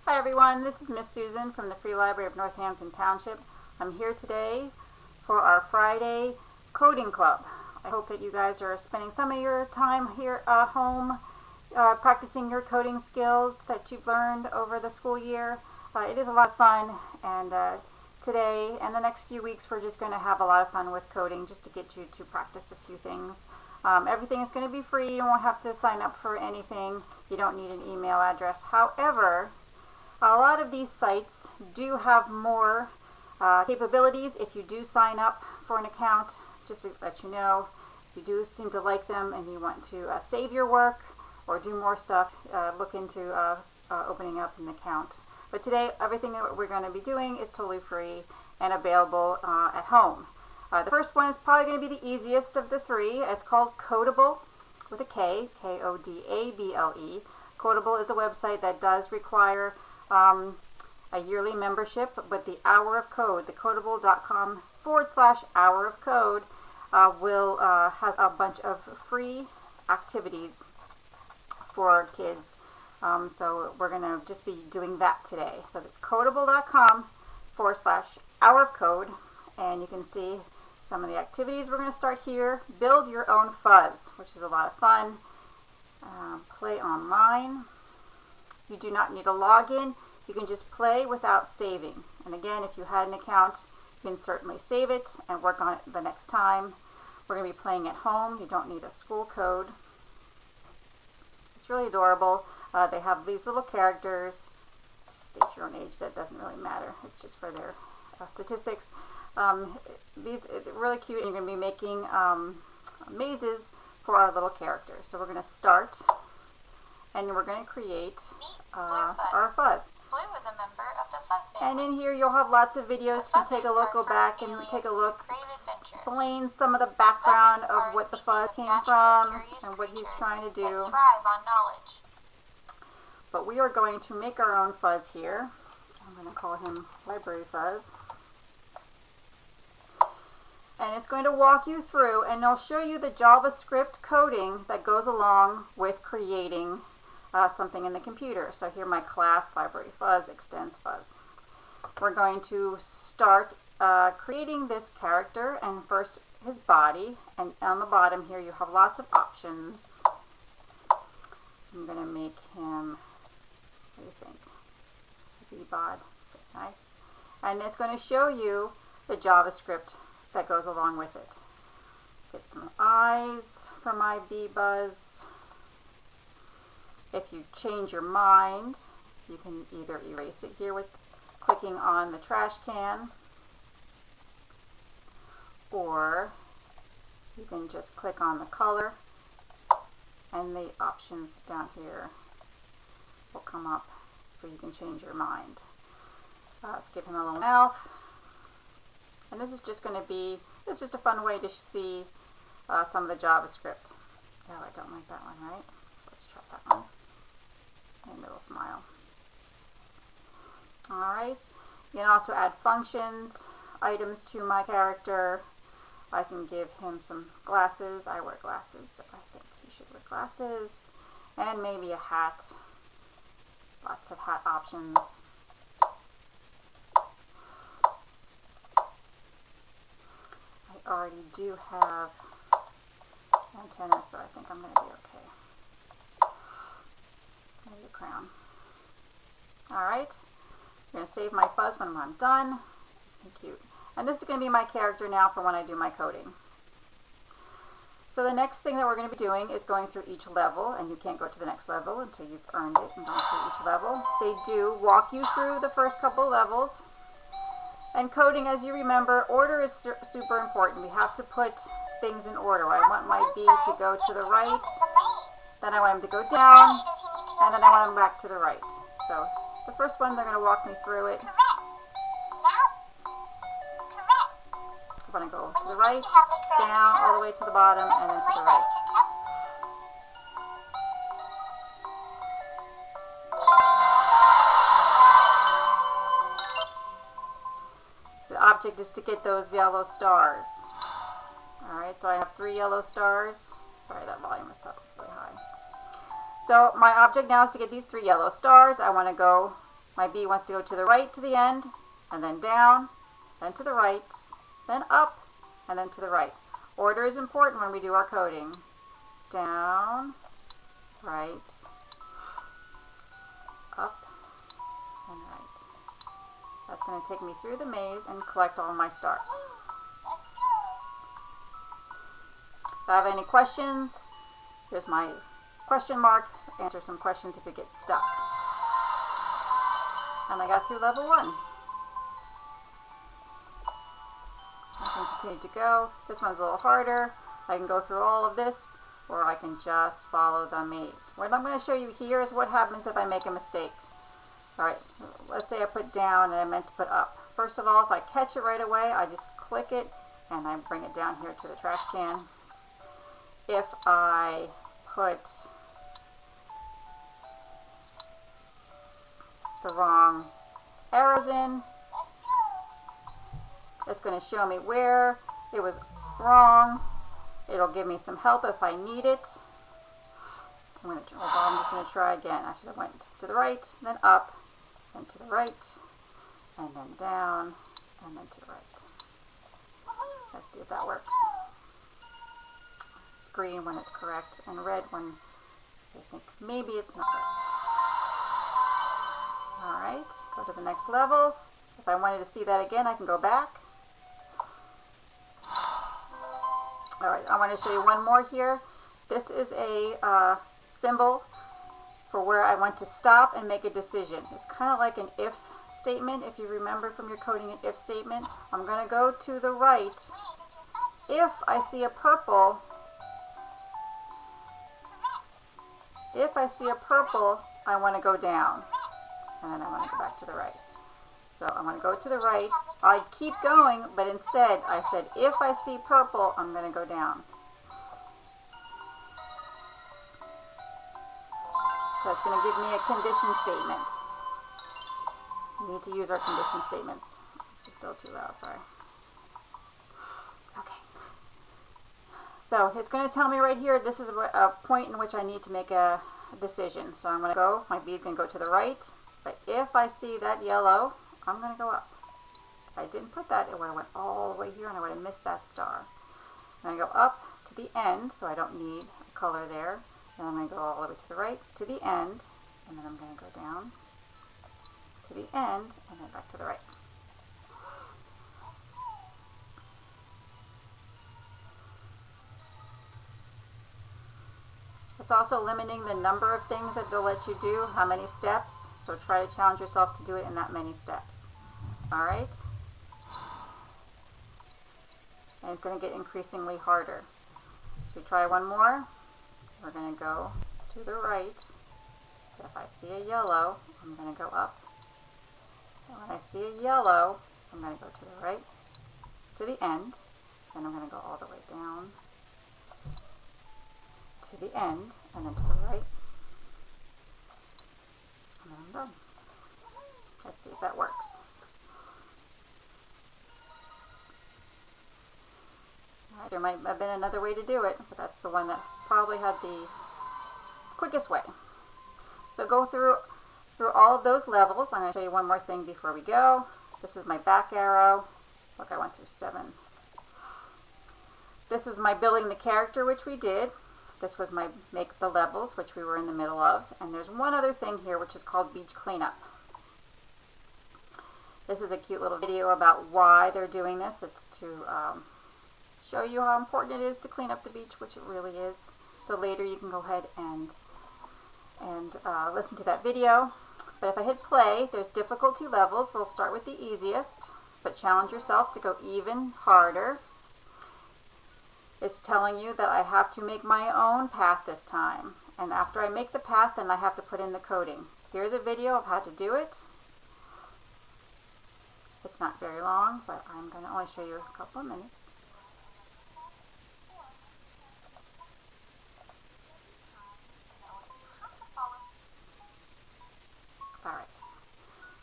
Hi everyone, this is Miss Susan from the Free Library of Northampton Township. I'm here today for our Friday coding club. I hope that you guys are spending some of your time here at home practicing your coding skills that you've learned over the school year. It is a lot of fun, and today and the next few weeks we're just going to have a lot of fun with coding just to get you to practice a few things. Everything is going to be free. You won't have to sign up for anything. You don't need an email address. However, a lot of these sites do have more capabilities if you do sign up for an account. Just to let you know, if you do seem to like them and you want to save your work or do more stuff, look into opening up an account. But today, everything that we're going to be doing is totally free and available at home. The first one is probably going to be the easiest of the three. It's called Kodable with a K, K-O-D-A-B-L-E. Kodable is a website that does require a yearly membership, but the Hour of Code, the Kodable.com/Hour of Code, has a bunch of free activities for kids. So we're going to just be doing that today. So that's Kodable.com/Hour of Code, and you can see some of the activities. We're going to start here. Build your own fuzz, which is a lot of fun. Play online. You do not need a login. You can just play without saving. And again, if you had an account, you can certainly save it and work on it the next time. We're going to be playing at home. You don't need a school code. It's really adorable. They have these little characters. State your own age. That doesn't really matter. It's just for their statistics. These are really cute, and you're going to be making mazes for our little characters. So we're going to start, and we're going to create our fuzz. Blue is a member of the Fuzz family. And in here you'll have lots of videos. You can take a look, go back and take a look, explain some of the background of what the fuzz came from and what he's trying to do. Thrive on knowledge. But we are going to make our own fuzz here. I'm going to call him Library Fuzz. And it's going to walk you through, and it'll show you the JavaScript coding that goes along with creating something in the computer. So here my class, Library Fuzz, extends fuzz. We're going to start creating this character, and first his body, and on the bottom here you have lots of options. I'm going to make him, what do you think? V-bod, nice. And it's going to show you the JavaScript that goes along with it. Get some eyes for my bee buzz. If you change your mind, you can either erase it here with clicking on the trash can, or you can just click on the color, and the options down here will come up where you can change your mind. Let's give him a little mouth. And this is just going to be, it's just a fun way to see some of the JavaScript. Oh, I don't like that one, right? So let's try that one. And a little smile. Alright, you can also add functions, items to my character. I can give him some glasses. I wear glasses, so I think he should wear glasses. And maybe a hat. Lots of hat options. I already do have antennas, so I think I'm going to be okay. Maybe a crown. Alright, I'm going to save my fuzz when I'm done. Isn't he cute? And this is going to be my character now for when I do my coding. So the next thing that we're going to be doing is going through each level, and you can't go to the next level until you've earned it and gone through each level. They do walk you through the first couple levels. And coding, as you remember, order is super important. We have to put things in order. I want my B to go to the right, then I want him to go down, and then I want him back to the right. So the first one, they're going to walk me through it. I'm going to go to the right, down, all the way to the bottom, and then to the right. So the object is to get those yellow stars. Alright, so I have 3 yellow stars. Sorry, that volume is really high. So my object now is to get these 3 yellow stars. I want to go My bee wants to go to the right to the end, and then down, then to the right, then up, and then to the right. Order is important when we do our coding. Down, right, up, and right. That's going to take me through the maze and collect all my stars. If I have any questions, here's my question mark. Answer some questions if you get stuck. And I got through level 1. I can continue to go. This one's a little harder. I can go through all of this, or I can just follow the maze. What I'm going to show you here is what happens if I make a mistake. Alright, let's say I put down and I meant to put up. First of all, if I catch it right away, I just click it and I bring it down here to the trash can. If I put the wrong arrows in, it's going to show me where it was wrong. It'll give me some help if I need it. I'm just going to try again. Actually, I went to the right, then up, then to the right, and then down, and then to the right. Let's see if that works. It's green when it's correct, and red when I think maybe it's not correct. Alright, go to the next level. If I wanted to see that again, I can go back. Alright, I want to show you one more here. This is a symbol for where I want to stop and make a decision. It's kind of like an if statement, if you remember from your coding an if statement. I'm going to go to the right. If I see a purple, I want to go down. And then I want to go back to the right. So I want to go to the right. I keep going, but instead I said if I see purple, I'm going to go down. So it's going to give me a condition statement. We need to use our condition statements. This is still too loud, sorry. Okay. So it's going to tell me right here, this is a point in which I need to make a decision. So I'm going to go, my bee is going to go to the right. But if I see that yellow, I'm going to go up. If I didn't put that, it would have went all the way here and I would have missed that star. I'm going to go up to the end, so I don't need a color there. Then I'm going to go all the way to the right, to the end, and then I'm going to go down to the end, and then back to the right. It's also limiting the number of things that they'll let you do, how many steps. So try to challenge yourself to do it in that many steps. Alright? And it's going to get increasingly harder. Should we try one more? We're going to go to the right. So if I see a yellow, I'm going to go up. And when I see a yellow, I'm going to go to the right, to the end. Then I'm going to go all the way down to the end, and then to the right, and then I'm done. Let's see if that works. Alright, there might have been another way to do it, but that's the one that probably had the quickest way. So go through all of those levels. I'm going to show you one more thing before we go. This is my back arrow. Look, I went through 7. This is my building the character, which we did. This was my make the levels, which we were in the middle of. And there's one other thing here, which is called beach cleanup. This is a cute little video about why they're doing this. It's to show you how important it is to clean up the beach, which it really is. So later you can go ahead and listen to that video. But if I hit play, there's difficulty levels. We'll start with the easiest, but challenge yourself to go even harder. It's telling you that I have to make my own path this time. And after I make the path, then I have to put in the coding. Here's a video of how to do it. It's not very long, but I'm going to only show you a couple of minutes. Alright.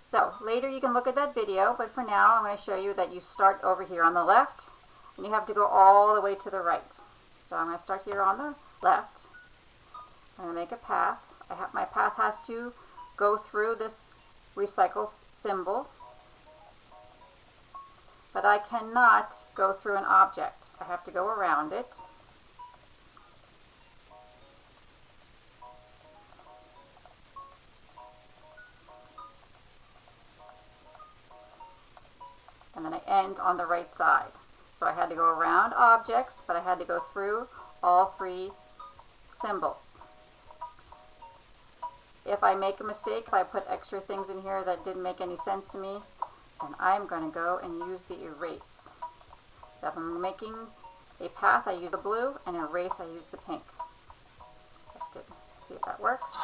So later you can look at that video, but for now I'm going to show you that you start over here on the left. And you have to go all the way to the right. So I'm going to start here on the left. I'm going to make a path. My path has to go through this recycle symbol, but I cannot go through an object. I have to go around it. And then I end on the right side. So I had to go around objects, but I had to go through all three symbols. If I make a mistake, if I put extra things in here that didn't make any sense to me, then I'm going to go and use the erase. If I'm making a path, I use the blue, and erase, I use the pink. That's good. See if that works.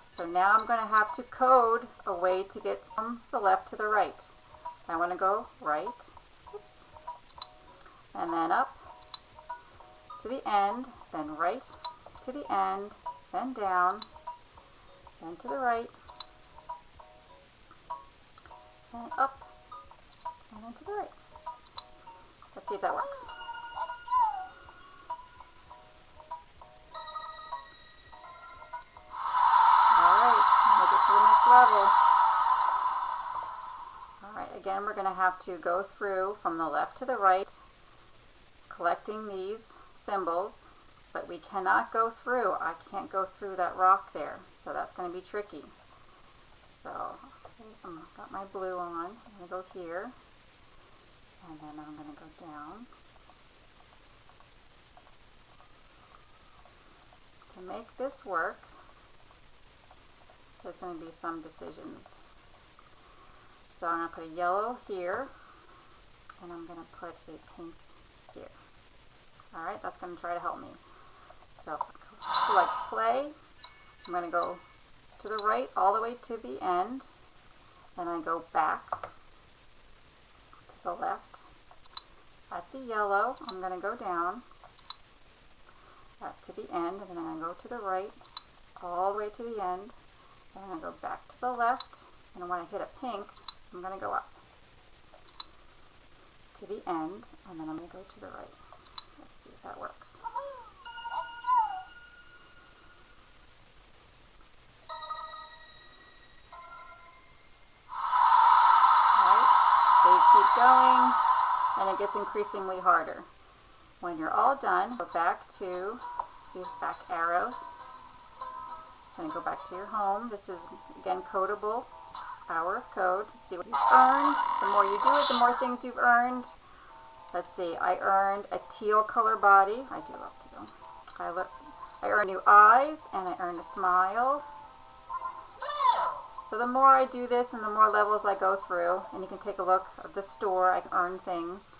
So now I'm going to have to code a way to get from the left to the right. I want to go right, oops, and then up to the end, then right to the end, then down, then to the right, and up, and then to the right. Let's see if that works. Alright, we'll get to the next level. Alright, again we're going to have to go through from the left to the right, collecting these symbols, but we cannot go through. I can't go through that rock there, so that's going to be tricky. So, I've got my blue on. I'm going to go here, and then I'm going to go down. To make this work, there's going to be some decisions. So I'm going to put a yellow here, and I'm going to put a pink here. Alright, that's going to try to help me. So select play. I'm going to go to the right all the way to the end. Then I go back to the left. At the yellow, I'm going to go down to the end, and then I'm going to go to the right all the way to the end. Then I'm going to go back to the left, and when I hit a pink, I'm going to go up to the end, and then I'm going to go to the right. Let's see if that works. Alright, so you keep going, and it gets increasingly harder. When you're all done, go back to these back arrows. Then go back to your home. This is, again, Kodable, Hour of Code. See what you've earned. The more you do it, the more things you've earned. Let's see, I earned a teal color body. I do love teal. I earned new eyes, and I earned a smile. So the more I do this, and the more levels I go through, and you can take a look at the store, I can earn things.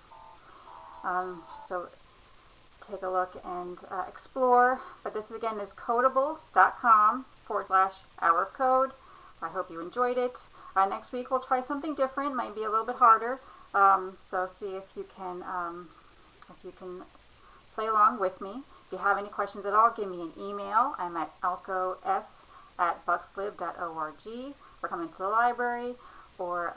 So take a look and explore. But this again is kodable.com/hour of code. I hope you enjoyed it. Next week we'll try something different. Might be a little bit harder. So see if you can play along with me. If you have any questions at all, give me an email. I'm at alcos@buckslib.org, or come into the library, or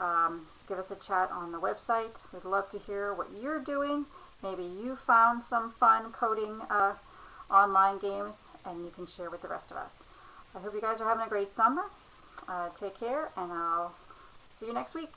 give us a chat on the website. We'd love to hear what you're doing. Maybe you found some fun coding online games, and you can share with the rest of us. I hope you guys are having a great summer. Take care, and I'll see you next week.